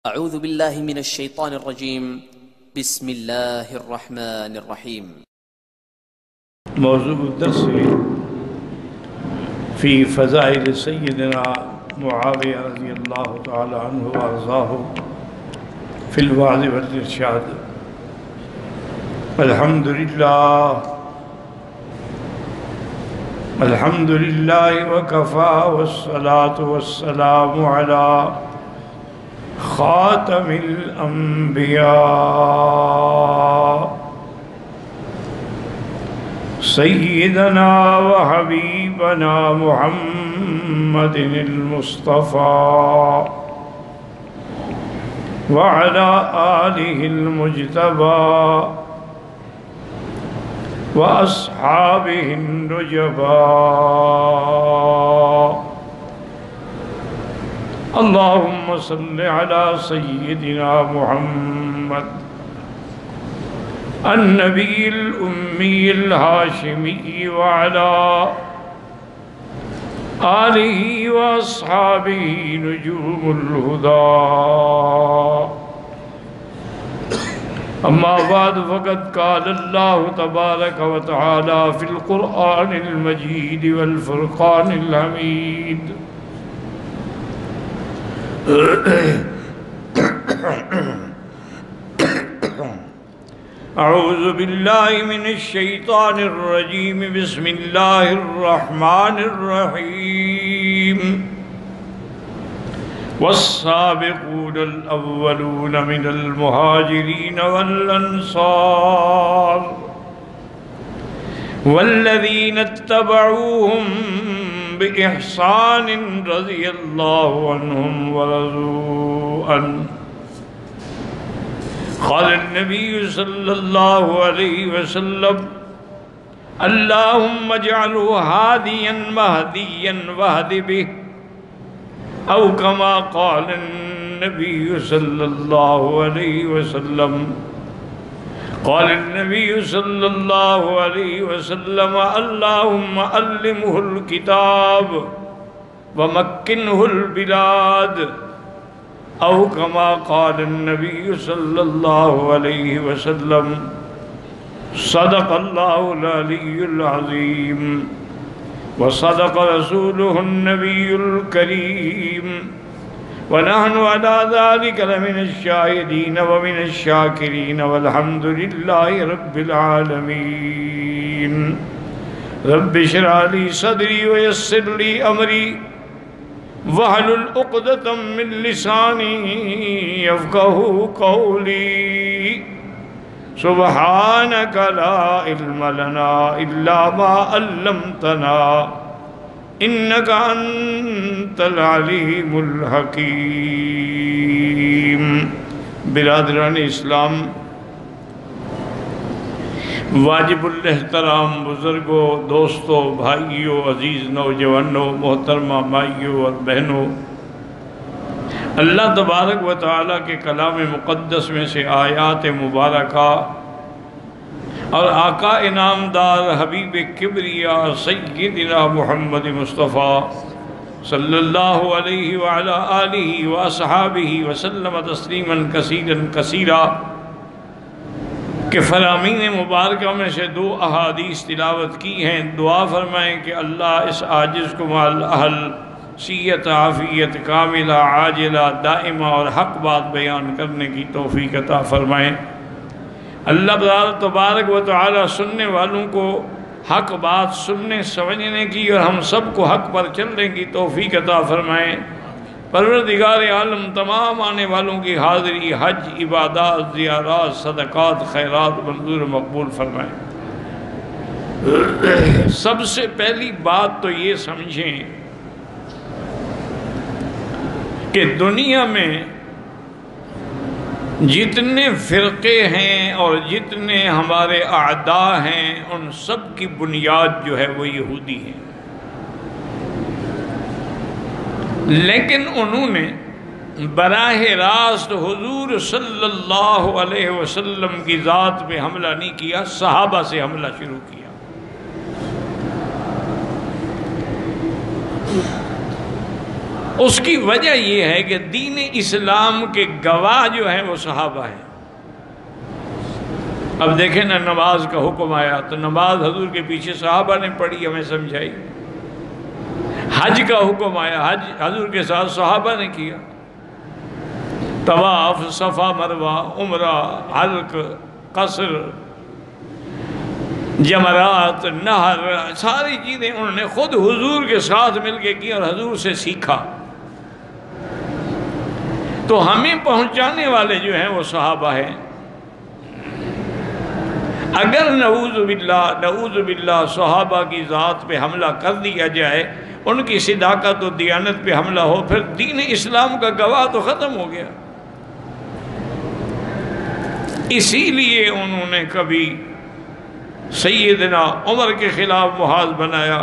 اعوذ باللہ من الشیطان الرجیم بسم اللہ الرحمن الرحیم۔ موضوع الدرس فی فضائل سیدنا معاویہ رضی اللہ تعالی عنہ وارضاہ فی الوعظ والارشاد۔ الحمدللہ وکفا والصلاة والسلام علی خاتم الانبیاء سیدنا و حبیبنا محمد المصطفى وعلى آلہ المجتبى وأصحابہ النجبى۔ اللہم صل علی سیدنا محمد النبی الأمی الہاشمی وعلى آلہ واصحابہ نجوم الہدى۔ اما بعد فقد قال اللہ تبارک و تعالی فی القرآن المجید والفرقان الحمید۔ اعوذ باللہ من الشیطان الرجیم، بسم اللہ الرحمن الرحیم۔ والسابقون الاولون من المہاجرین والانصار والذین اتبعوهم بإحسان رضی اللہ عنہم ورضوا عنہ۔ قال النبی صلی اللہ علیہ وسلم اللہم اجعلہ ہادیا مہدیا واہد بہ، او کما قال النبی صلی اللہ علیہ وسلم۔ قال النبي صلى الله عليه وسلم اللهم علمه الكتاب ومكنه البلاد، أو كما قال النبي صلى الله عليه وسلم۔ صدق الله العلي العظيم وصدق رسوله النبي الكريم، ونحن على ذلك لمن الشاهدين ومن الشاكرين، والحمد لله رب العالمين۔ رب اشرح لي صدري ويسر لي أمري واحلل عقدة من لساني يفقهوا قولي۔ سبحانك لا علم لنا إلا ما علمتنا انک انت العلیم الحکیم۔ برادران اسلام، واجب الاحترام بزرگوں، دوستوں، بھائیوں، عزیز نوجوانوں، محترمہ مائیوں اور بہنوں، اللہ تبارک و تعالیٰ کے کلام مقدس میں سے آیات مبارکہ اور آقا انعامدار حبیب کبریا سیدنا محمد مصطفیٰ صلی اللہ علیہ وعلا آلہ واصحابہ وسلم تسلیما کثیرا کثیرا کہ فرامین مبارکہ میں سے دو احادیث تلاوت کی ہیں۔ دعا فرمائیں کہ اللہ اس عاجز کو مال اہل صحت عافیت کاملہ عاجلہ دائمہ اور حق بات بیان کرنے کی توفیق عطا فرمائیں۔ اللہ تبارک و تعالی سننے والوں کو حق بات سننے سمجھنے کی اور ہم سب کو حق پر چلنے کی توفیق عطا فرمائیں۔ پروردگار عالم تمام آنے والوں کی حاضری، حج، عبادات، زیارات، صدقات، خیرات منظور مقبول فرمائیں۔ سب سے پہلی بات تو یہ سمجھیں کہ دنیا میں جتنے فرقے ہیں اور جتنے ہمارے اعداء ہیں، ان سب کی بنیاد جو ہے وہ یہودی ہے، لیکن انہوں نے براہ راست حضور صلی اللہ علیہ وسلم کی ذات پہ حملہ نہیں کیا، صحابہ سے حملہ شروع کیا۔ اس کی وجہ یہ ہے کہ دین اسلام کے گواہ جو ہیں وہ صحابہ ہیں۔ اب دیکھیں نا، نماز کا حکم آیا تو نماز حضور کے پیچھے صحابہ نے پڑھی، ہمیں سمجھائی۔ حج کا حکم آیا، حج حضور کے ساتھ صحابہ نے کیا۔ طواف، صفا مروہ، عمرہ، حلق، قصر، جمرات، نہر، ساری چیزیں انہوں نے خود حضور کے ساتھ مل کے کی اور حضور سے سیکھا۔ تو ہمیں پہنچانے والے جو ہیں وہ صحابہ ہیں۔ اگر نعوذ باللہ صحابہ کی ذات پہ حملہ کر دیا جائے، ان کی صداقت و دیانت پہ حملہ ہو، پھر دین اسلام کا گواہ تو ختم ہو گیا۔ اسی لیے انہوں نے کبھی سیدنا عمر کے خلاف محاذ بنایا،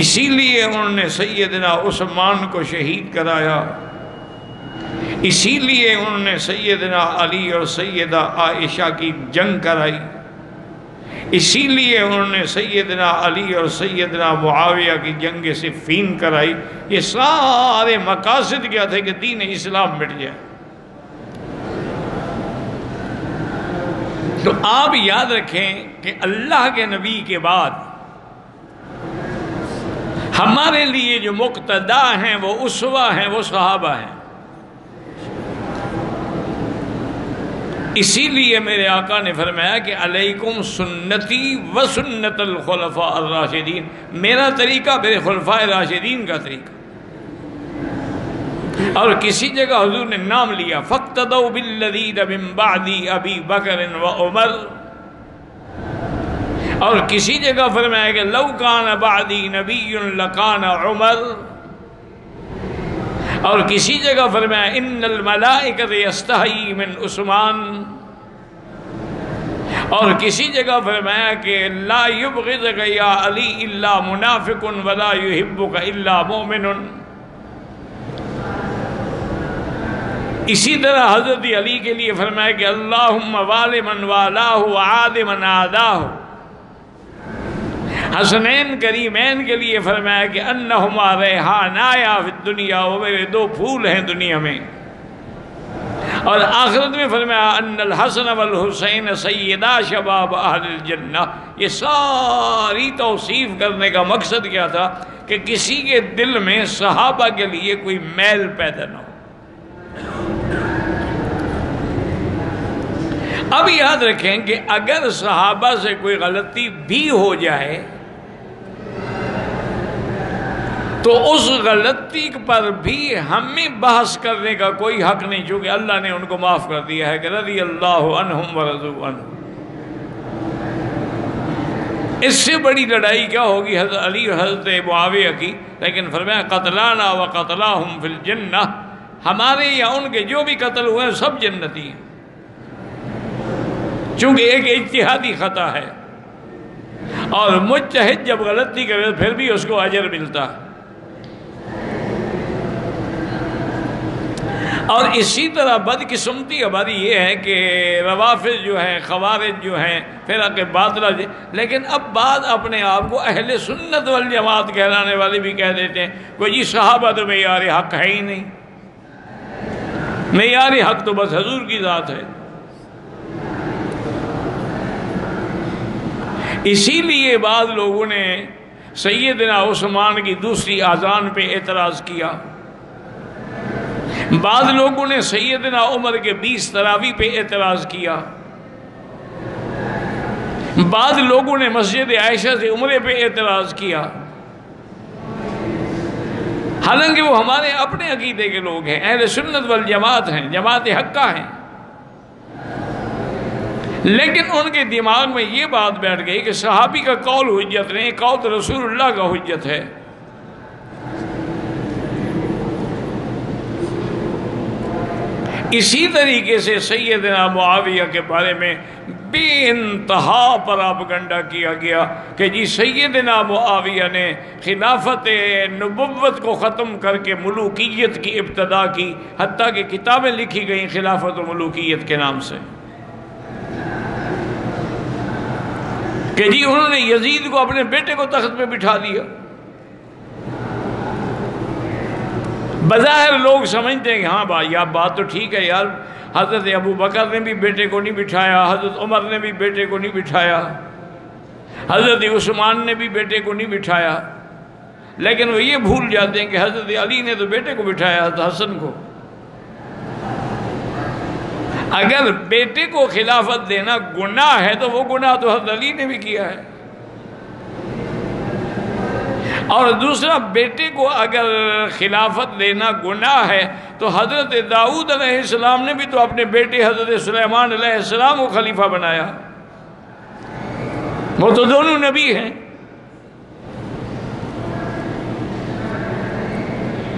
اسی لیے انہوں نے سیدنا عثمان کو شہید کرایا، اسی لیے انہوں نے سیدنا علی اور سیدہ عائشہ کی جنگ کرائی، اسی لیے انہوں نے سیدنا علی اور سیدنا معاویہ کی جنگ صفین کرائی۔ یہ سارے مقاصد کیا تھے کہ دین اسلام مٹ جائے۔ تو آپ یاد رکھیں کہ اللہ کے نبی کے بعد ہمارے لیے جو مقتدا ہیں، وہ اسوہ ہیں، وہ صحابہ ہیں۔ اسی لیے میرے آقا نے فرمایا کہ علیکم سنتی و سنت الخلفاء الراشدین، میرا طریقہ میرے خلفاء راشدین کا طریقہ۔ اور کسی جگہ حضور نے نام لیا، فاقتدوا بالذین من بعد ابی بکر و عمر، اور کسی جگہ فرمایا کہ لو کان بعدی نبی لکان عمر، اور کسی جگہ فرمایا ان الملائکۃ یستحیی من عثمان، اور کسی جگہ فرمایا کہ لا یبغضک یا علی الا منافق ولا یحبک الا مؤمن۔ اسی طرح حضرت علی کے لیے فرمایا کہ اللہم وال من والاہ وعاد من عاداہ۔ حسنین کریمین کے لیے فرمایا کہ انہما ریحانایا فی الدنیا، وہ میرے دو پھول ہیں دنیا میں۔ اور آخرت میں فرمایا ان الحسن والحسین سیدا شباب اہل الجنہ۔ یہ ساری توصیف کرنے کا مقصد کیا تھا کہ کسی کے دل میں صحابہ کے لیے کوئی میل پیدا نہ ہو۔ اب یاد رکھیں کہ اگر صحابہ سے کوئی غلطی بھی ہو جائے تو اس غلطی پر بھی ہمیں بحث کرنے کا کوئی حق نہیں، چونکہ اللہ نے ان کو معاف کر دیا ہے کہ رضی اللہ عنہم ورضوا عنہ۔ اس سے بڑی لڑائی کیا ہوگی حضرت علی اور حضرت معاویہ کی؟ لیکن فرمایا قتلانا و قتلاہم فی الجنہ، ہمارے یا ان کے جو بھی قتل ہوئے ہیں سب جنتی ہیں، چونکہ ایک اجتہادی خطا ہے، اور مجتہد جب غلطی کرے پھر بھی اس کو اجر ملتا ہے۔ اور اسی طرح بدقسمتی ہماری یہ ہے کہ روافض جو ہیں، خوارج جو ہیں، فرق باطلہ، لیکن اب بعض اپنے آپ کو اہل سنت والجماعت کہلانے والے بھی کہہ دیتے ہیں کوئی جی صحابہ تو معیار حق ہے ہی نہیں، معیار حق تو بس حضور کی ذات ہے۔ اسی لیے بعض لوگوں نے سیدنا عثمان کی دوسری اذان پہ اعتراض کیا، بعض لوگوں نے سیدنا عمر کے 20 تراویح پہ اعتراض کیا، بعض لوگوں نے مسجد عائشہ سے عمرے پہ اعتراض کیا، حالانکہ وہ ہمارے اپنے عقیدے کے لوگ ہیں، اہل سنت والجماعت ہیں، جماعت حقہ ہیں، لیکن ان کے دماغ میں یہ بات بیٹھ گئی کہ صحابی کا قول حجت نہیں، قول تو رسول اللہ کا حجت ہے۔ اسی طریقے سے سیدنا معاویہ کے بارے میں بے انتہا پراپگنڈا کیا گیا کہ جی سیدنا معاویہ نے خلافت نبوت کو ختم کر کے ملوکیت کی ابتدا کی، حتیٰ کہ کتابیں لکھی گئیں خلافت و ملوکیت کے نام سے، کہ جی انہوں نے یزید کو اپنے بیٹے کو تخت پہ بٹھا دیا۔ بظاہر لوگ سمجھتے ہیں کہ ہاں بھائی یار بات تو ٹھیک ہے یار، حضرت ابو بکر نے بھی بیٹے کو نہیں بٹھایا، حضرت عمر نے بھی بیٹے کو نہیں بٹھایا، حضرت عثمان نے بھی بیٹے کو نہیں بٹھایا، لیکن وہ یہ بھول جاتے ہیں کہ حضرت علی نے تو بیٹے کو بٹھایا، حضرت حسن کو۔ اگر بیٹے کو خلافت دینا گناہ ہے تو وہ گناہ تو حضرت علی نے بھی کیا ہے، اور دوسرا بیٹے کو اگر خلافت دینا گناہ ہے تو حضرت داؤد علیہ السلام نے بھی تو اپنے بیٹے حضرت سلیمان علیہ السلام کو خلیفہ بنایا، وہ تو دونوں نبی ہیں۔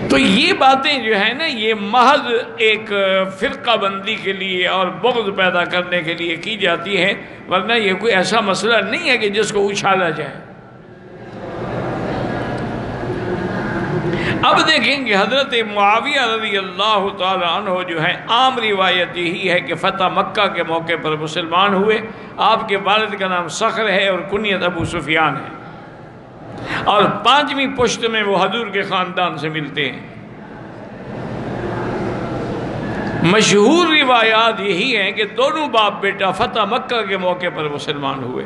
تو یہ باتیں جو ہیں نا یہ محض ایک فرقہ بندی کے لیے اور بغض پیدا کرنے کے لیے کی جاتی ہیں، ورنہ یہ کوئی ایسا مسئلہ نہیں ہے کہ جس کو اچھالا جائے۔ اب دیکھیں کہ حضرت معاویہ رضی اللہ تعالی عنہ جو ہے، عام روایت یہی ہے کہ فتح مکہ کے موقع پر مسلمان ہوئے۔ آپ کے والد کا نام صخر ہے اور کنیت ابو سفیان ہے، اور 5ویں پشت میں وہ حضور کے خاندان سے ملتے ہیں۔ مشہور روایات یہی ہیں کہ دونوں باپ بیٹا فتح مکہ کے موقع پر مسلمان ہوئے،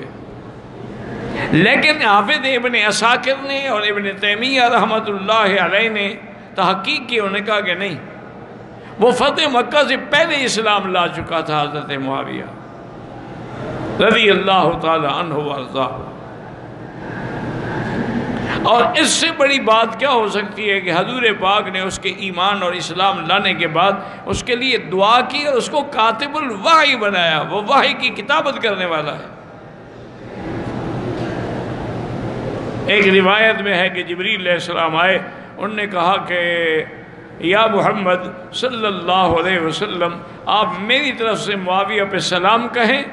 لیکن حافظ ابن عساکر نے اور ابن تیمیہ رحمۃ اللہ علیہ نے تحقیق کی، انہوں نے کہا کہ نہیں، وہ فتح مکہ سے پہلے اسلام لا چکا تھا حضرت معاویہ رضی اللہ تعالی عنہ وارضاہ۔ اور اس سے بڑی بات کیا ہو سکتی ہے کہ حضور پاک نے اس کے ایمان اور اسلام لانے کے بعد اس کے لیے دعا کی اور اس کو کاتب الوحی بنایا، وہ وحی کی کتابت کرنے والا ہے۔ ایک روایت میں ہے کہ جبریل علیہ السلام آئے، انہوں نے کہا کہ یا محمد صلی اللہ علیہ وسلم آپ میری طرف سے معاویہ پہ سلام کہیں،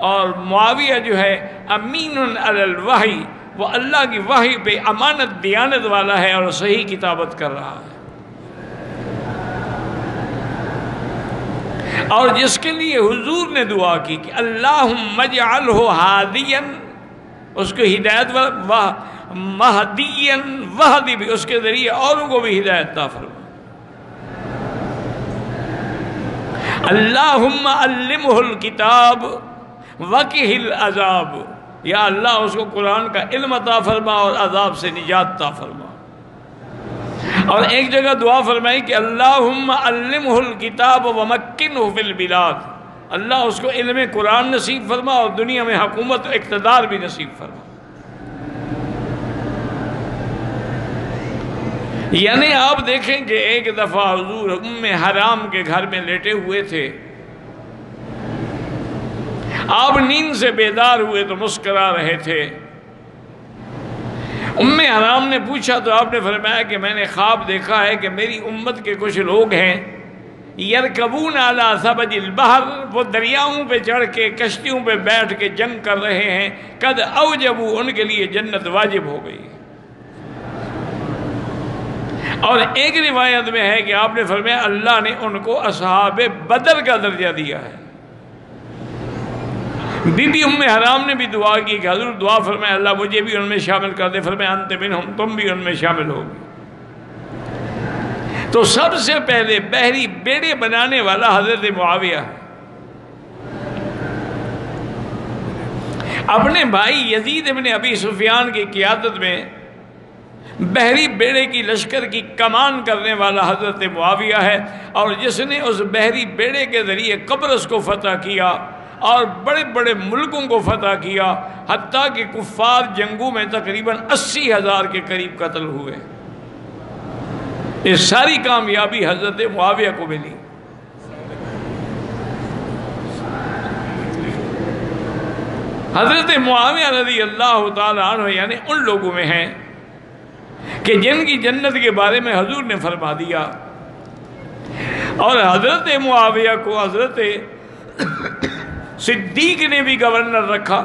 اور معاویہ جو ہے امین علی الوحی، وہ اللہ کی وحی پہ امانت دیانت والا ہے اور صحیح کتابت کر رہا ہے۔ اور جس کے لیے حضور نے دعا کی کہ اللہم اجعلہ ہادیا، اس کو ہدایت مہدیا وہدی بھی، اس کے ذریعے اوروں کو بھی ہدایت عطا فرما۔ اللہم علمہ الکتاب وقہ العذاب، یا اللہ اس کو قرآن کا علم عطا فرما اور عذاب سے نجات عطا فرما۔ اور ایک جگہ دعا فرمائی کہ اللہم علمہ الکتاب ومکنہ فی البلاد، اللہ اس کو علم قرآن نصیب فرما اور دنیا میں حکومت و اقتدار بھی نصیب فرما۔ یعنی آپ دیکھیں کہ ایک دفعہ حضور ام حرام کے گھر میں لیٹے ہوئے تھے، آپ نیند سے بیدار ہوئے تو مسکرا رہے تھے۔ ام حرام نے پوچھا تو آپ نے فرمایا کہ میں نے خواب دیکھا ہے کہ میری امت کے کچھ لوگ ہیں یرکبون علی ثبج البحر، وہ دریاؤں پہ چڑھ کے کشتیوں پہ بیٹھ کے جنگ کر رہے ہیں، قد اوجبوا، ان کے لیے جنت واجب ہو گئی۔ اور ایک روایت میں ہے کہ آپ نے فرمایا اللہ نے ان کو اصحاب بدر کا درجہ دیا ہے۔ بی بی ام حرام نے بھی دعا کی کہ حضور دعا فرمائے اللہ مجھے بھی ان میں شامل کر دے، فرمایا انت منہم، تم بھی ان میں شامل ہوگی۔ تو سب سے پہلے بحری بیڑے بنانے والا حضرت معاویہ ہے۔ اپنے بھائی یزید ابن ابی سفیان کی قیادت میں بحری بیڑے کی لشکر کی کمان کرنے والا حضرت معاویہ ہے، اور جس نے اس بحری بیڑے کے ذریعے قبرص کو فتح کیا اور بڑے بڑے ملکوں کو فتح کیا، حتیٰ کہ کفار جنگوں میں تقریباً 80,000 کے قریب قتل ہوئے۔ یہ ساری کامیابی حضرت معاویہ کو ملی۔ حضرت معاویہ رضی اللہ تعالی عنہ یعنی ان لوگوں میں ہیں کہ جن کی جنت کے بارے میں حضور نے فرما دیا، اور حضرت معاویہ کو حضرت صدیق نے بھی گورنر رکھا،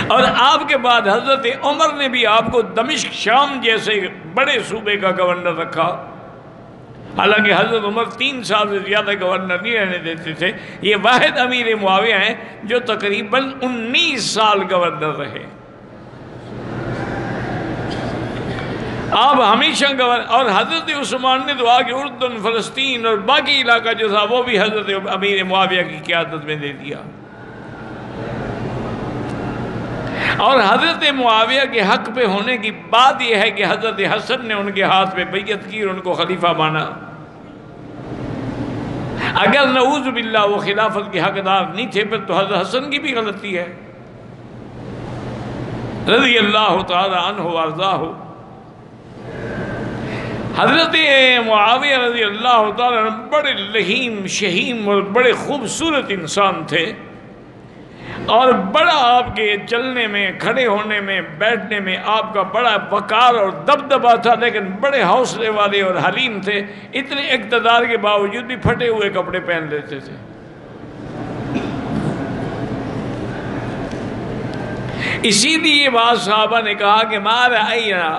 اور آپ کے بعد حضرت عمر نے بھی آپ کو دمشق شام جیسے بڑے صوبے کا گورنر رکھا۔ حالانکہ حضرت عمر 3 سال سے زیادہ گورنر نہیں رہنے دیتے تھے، یہ واحد امیر معاویہ ہیں جو تقریباً 19 سال گورنر رہے۔ آپ ہمیشہ اور حضرت عثمان نے تو آگے اردن، فلسطین اور باقی علاقہ جو تھا وہ بھی حضرت امیر معاویہ کی قیادت میں دے دیا، اور حضرت معاویہ کے حق پہ ہونے کی بات یہ ہے کہ حضرت حسن نے ان کے ہاتھ پہ بیعت کی اور ان کو خلیفہ مانا۔ اگر نعوذ باللہ وہ خلافت کے حقدار نہیں تھے پھر تو حضرت حسن کی بھی غلطی ہے رضی اللہ تعالی عنہ وارضاہ۔ حضرت معاویہ رضی اللہ تعالی عنہ بڑے لحیم شہیم اور بڑے خوبصورت انسان تھے، اور بڑا آپ کے چلنے میں، کھڑے ہونے میں، بیٹھنے میں آپ کا بڑا وقار اور دبدبا تھا، لیکن بڑے حوصلے والے اور حلیم تھے۔ اتنے اقتدار کے باوجود بھی پھٹے ہوئے کپڑے پہن لیتے تھے۔ اسی لیے بعض صحابہ نے کہا کہ ما رأینا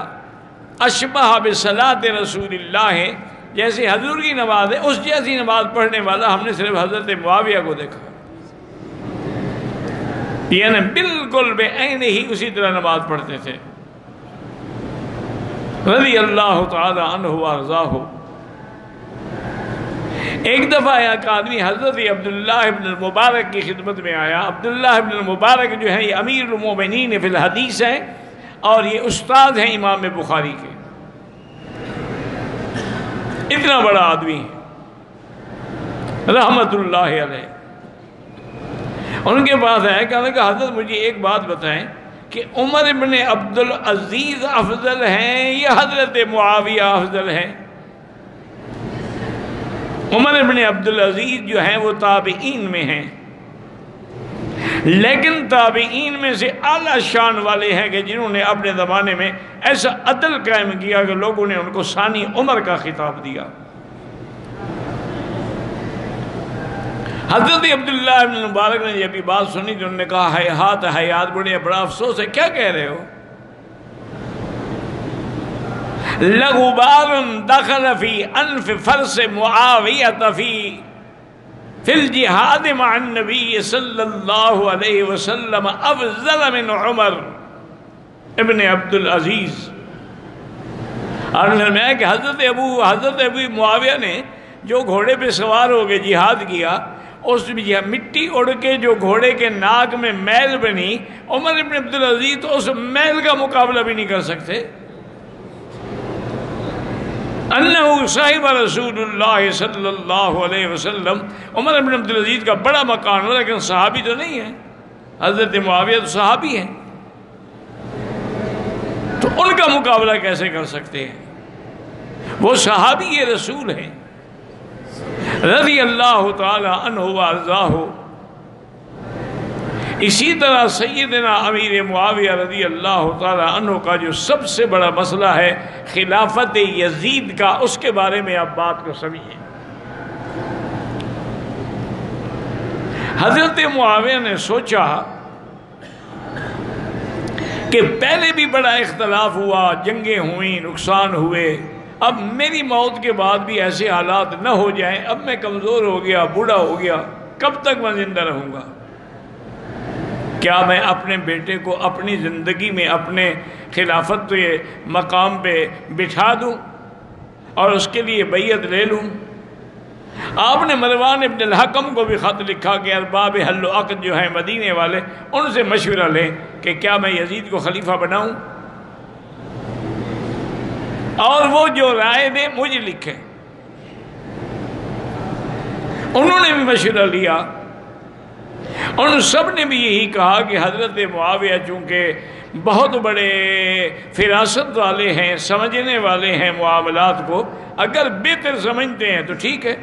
اشبہ بصلاۃ رسول اللہ، جیسے حضور کی نماز ہے اس جیسی نماز پڑھنے والا ہم نے صرف حضرت معاویہ کو دیکھا، یعنی بالکل بے عین ہی اسی طرح نماز پڑھتے تھے رضی اللہ تعالی عنہ وارضاہ۔ ایک دفعہ ایک آدمی حضرت عبداللہ ابن المبارک کی خدمت میں آیا۔ عبداللہ ابن المبارک جو ہے یہ امیر المومنین فی الحدیث ہیں، اور یہ استاد ہیں امام بخاری کے، اتنا بڑا آدمی ہے رحمت اللہ علیہ۔ ان کے پاس ہے، کہنے کہ حضرت مجھے ایک بات بتائیں کہ عمر ابن عبدالعزیز افضل ہیں یا حضرت معاویہ افضل ہیں؟ عمر ابن عبدالعزیز جو ہیں وہ تابعین میں ہیں، لیکن تابعین میں سے اعلیٰ شان والے ہیں کہ جنہوں نے اپنے زمانے میں ایسا عدل قائم کیا کہ لوگوں نے ان کو ثانی عمر کا خطاب دیا۔ حضرت عبداللہ ابن مبارک نے جب یہ بات سنی تو انہوں نے کہا حیات حیات، بڑا افسوس ہے، کیا کہہ رہے ہو؟ لغبار دخل فی انف فرس معاویۃ فی الجہاد مع النبی صلی اللہ علیہ وسلم افضل من عمر ابن عبدالعزیز۔ اور میں کہ حضرت ابو معاویہ نے جو گھوڑے پہ سوار ہو کے جہاد کیا، اس مٹی اڑ کے جو گھوڑے کے ناک میں میل بنی، عمر ابن عبدالعزیز تو اس میل کا مقابلہ بھی نہیں کر سکتے۔ انہو صاحب رسول اللہ صلی اللہ علیہ وسلم، عمر ابن عبدالعزیز کا بڑا مکان ہو لیکن صحابی تو نہیں ہے، حضرت معاویہ تو صحابی ہیں، تو ان کا مقابلہ کیسے کر سکتے ہیں؟ وہ صحابی رسول ہیں رضی اللہ تعالی عنہ وارضاہ۔ اسی طرح سیدنا امیر معاویہ رضی اللہ تعالی عنہ کا جو سب سے بڑا مسئلہ ہے خلافت یزید کا، اس کے بارے میں آپ بات کو سمجھیں۔ حضرت معاویہ نے سوچا کہ پہلے بھی بڑا اختلاف ہوا، جنگیں ہوئیں، نقصان ہوئے، اب میری موت کے بعد بھی ایسے حالات نہ ہو جائیں، اب میں کمزور ہو گیا، بوڑھا ہو گیا، کب تک میں زندہ رہوں گا؟ کیا میں اپنے بیٹے کو اپنی زندگی میں اپنے خلافت کے مقام پہ بٹھا دوں اور اس کے لیے بیعت لے لوں؟ آپ نے مروان ابن الحکم کو بھی خط لکھا کہ ارباب حل و عقد جو ہیں مدینے والے، ان سے مشورہ لیں کہ کیا میں یزید کو خلیفہ بناؤں، اور وہ جو رائے دیں مجھے لکھیں۔ انہوں نے بھی مشورہ لیا، ان سب نے بھی یہی کہا کہ حضرت معاویہ چونکہ بہت بڑے فراست والے ہیں، سمجھنے والے ہیں معاملات کو، اگر بہتر سمجھتے ہیں تو ٹھیک ہے۔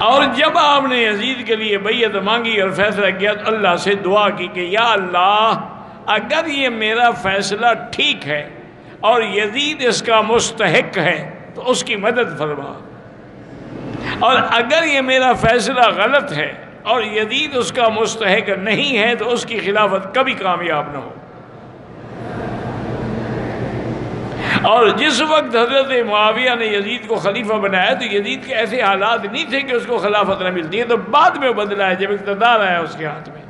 اور جب آپ نے یزید کے لیے بیعت مانگی اور فیصلہ کیا تو اللہ سے دعا کی کہ یا اللہ، اگر یہ میرا فیصلہ ٹھیک ہے اور یزید اس کا مستحق ہے تو اس کی مدد فرما، اور اگر یہ میرا فیصلہ غلط ہے اور یزید اس کا مستحق نہیں ہے تو اس کی خلافت کبھی کامیاب نہ ہو۔ اور جس وقت حضرت معاویہ نے یزید کو خلیفہ بنایا تو یزید کے ایسے حالات نہیں تھے کہ اس کو خلافت نہ ملتی ہے، تو بعد میں بدلا ہے جب اقتدار آیا اس کے ہاتھ میں۔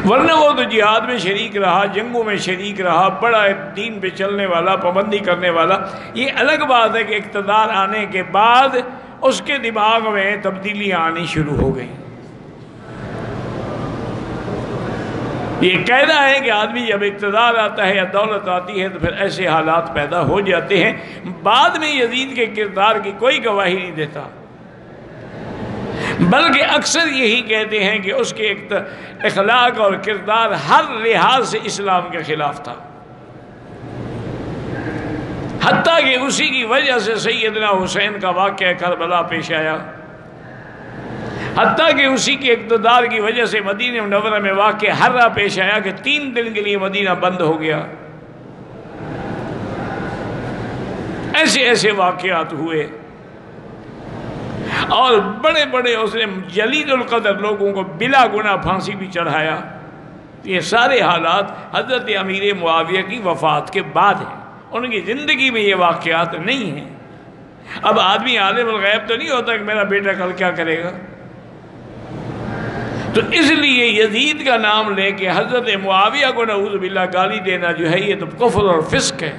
ورنہ وہ تو جہاد میں شریک رہا، جنگوں میں شریک رہا، بڑا دین پہ چلنے والا، پابندی کرنے والا۔ یہ الگ بات ہے کہ اقتدار آنے کے بعد اس کے دماغ میں تبدیلیاں آنی شروع ہو گئی۔ یہ قاعدہ ہے کہ آدمی جب اقتدار آتا ہے یا دولت آتی ہے تو پھر ایسے حالات پیدا ہو جاتے ہیں۔ بعد میں یزید کے کردار کی کوئی گواہی نہیں دیتا، بلکہ اکثر یہی کہتے ہیں کہ اس کے اخلاق اور کردار ہر لحاظ سے اسلام کے خلاف تھا، حتیٰ کہ اسی کی وجہ سے سیدنا حسین کا واقعہ کربلا پیش آیا، حتیٰ کہ اسی کے اقتدار کی وجہ سے مدینہ منورہ میں واقع حرہ پیش آیا کہ 3 دن کے لیے مدینہ بند ہو گیا۔ ایسے واقعات ہوئے اور بڑے بڑے اس نے جلیل القدر لوگوں کو بلا گناہ پھانسی بھی چڑھایا۔ یہ سارے حالات حضرت امیر معاویہ کی وفات کے بعد ہیں، ان کی زندگی میں یہ واقعات نہیں ہیں۔ اب آدمی عالم الغیب تو نہیں ہوتا کہ میرا بیٹا کل کیا کرے گا، تو اس لیے یزید کا نام لے کے حضرت معاویہ کو نعوذ باللہ گالی دینا جو ہے یہ تو کفر اور فسق ہے،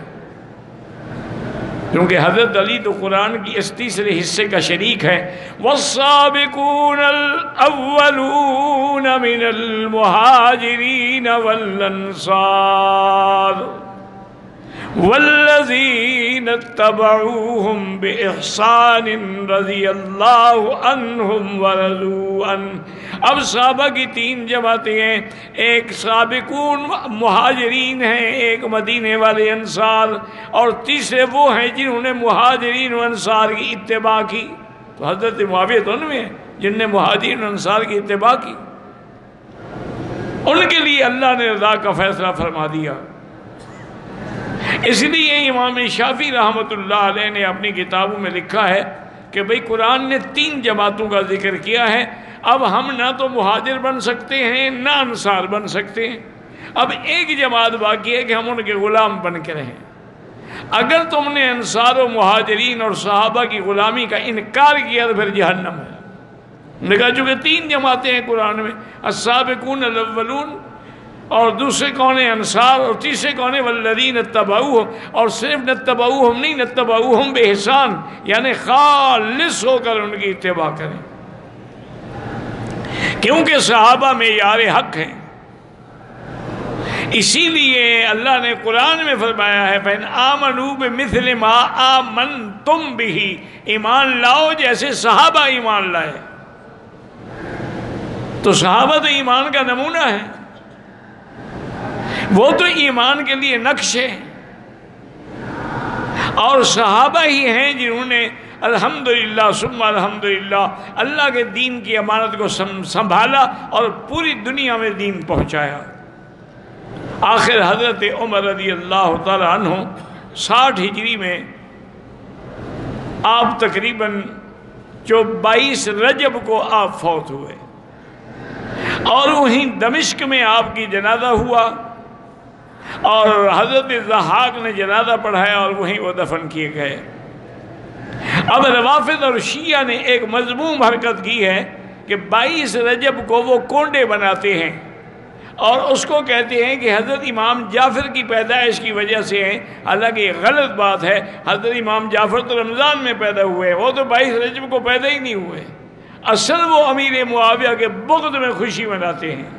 کیونکہ حضرت علی تو قرآن کی اس تیسرے حصے کا شریک ہے۔ والسابقون الاولون من المہاجرین والانصار والذین اتبعوہم بإحسان رضی اللہ عنہم ورضوا عنہ۔ اب صحابہ کی 3 جماعتیں ہیں، ایک سابقون مہاجرین ہیں، ایک مدینے والے انصار، اور تیسرے وہ ہیں جنہوں نے مہاجرین و انصار کی اتباع کی۔ تو حضرت معاویہ تو ان میں ہیں جن نے مہاجرین و انصار کی اتباع کی، ان کے لیے اللہ نے رضا کا فیصلہ فرما دیا۔ اس لیے امام شافعی رحمۃ اللہ علیہ نے اپنی کتابوں میں لکھا ہے کہ بھئی قرآن نے 3 جماعتوں کا ذکر کیا ہے، اب ہم نہ تو مہاجر بن سکتے ہیں نہ انصار بن سکتے ہیں، اب ایک جماعت باقی ہے کہ ہم ان کے غلام بن کے رہیں۔ اگر تم نے انصار و مہاجرین اور صحابہ کی غلامی کا انکار کیا تو پھر جہنم ہے۔ نے کہا چونکہ 3 جماعتیں ہیں قرآن میں، السابقون الاولون، اور دوسرے کون ہیں انصار، اور تیسرے کون ہیں والذین اتبعوہم، اور صرف نتبعوہم نہیں، نتبعوہم بإحسان، یعنی خالص ہو کر ان کی اتباع کریں، کیونکہ صحابہ معیار حق ہیں۔ اسی لیے اللہ نے قرآن میں فرمایا ہے فَإِنْ آمَنُوا بِمِثْلِ مَا آمَنْتُمْ بِهِ، ایمان لاؤ جیسے صحابہ ایمان لائے۔ تو صحابہ تو ایمان کا نمونہ ہے، وہ تو ایمان کے لیے نقش ہے، اور صحابہ ہی ہیں جنہوں نے الحمدللہ ثم الحمدللہ اللہ کے دین کی امانت کو سنبھالا اور پوری دنیا میں دین پہنچایا۔ آخر حضرت عمر رضی اللہ تعالی عنہ 60 ہجری میں آپ تقریباً 22 رجب کو آپ فوت ہوئے، اور وہیں دمشق میں آپ کی جنازہ ہوا، اور حضرت ضحاک نے جنازہ پڑھایا اور وہیں وہ دفن کیے گئے۔ اب روافض اور شیعہ نے ایک مذموم حرکت کی ہے کہ 22 رجب کو وہ کونڈے بناتے ہیں اور اس کو کہتے ہیں کہ حضرت امام جعفر کی پیدائش کی وجہ سے ہیں، حالانکہ یہ غلط بات ہے۔ حضرت امام جعفر تو رمضان میں پیدا ہوئے، وہ تو 22 رجب کو پیدا ہی نہیں ہوئے، اصل وہ امیر معاویہ کے بغض میں خوشی مناتے ہیں،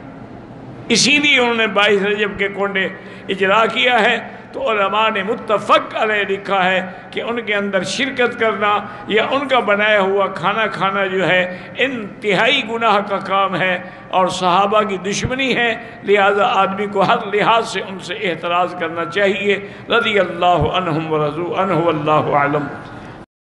اسی لیے انہوں نے 22 رجب کے کونڈے اجرا کیا ہے۔ تو علماء نے متفق علیہ لکھا ہے کہ ان کے اندر شرکت کرنا یا ان کا بنایا ہوا کھانا کھانا جو ہے انتہائی گناہ کا کام ہے اور صحابہ کی دشمنی ہے، لہذا آدمی کو ہر لحاظ سے ان سے احتراز کرنا چاہیے۔ رضی اللہ عنہم ورضوا عنہ واللہ اعلم۔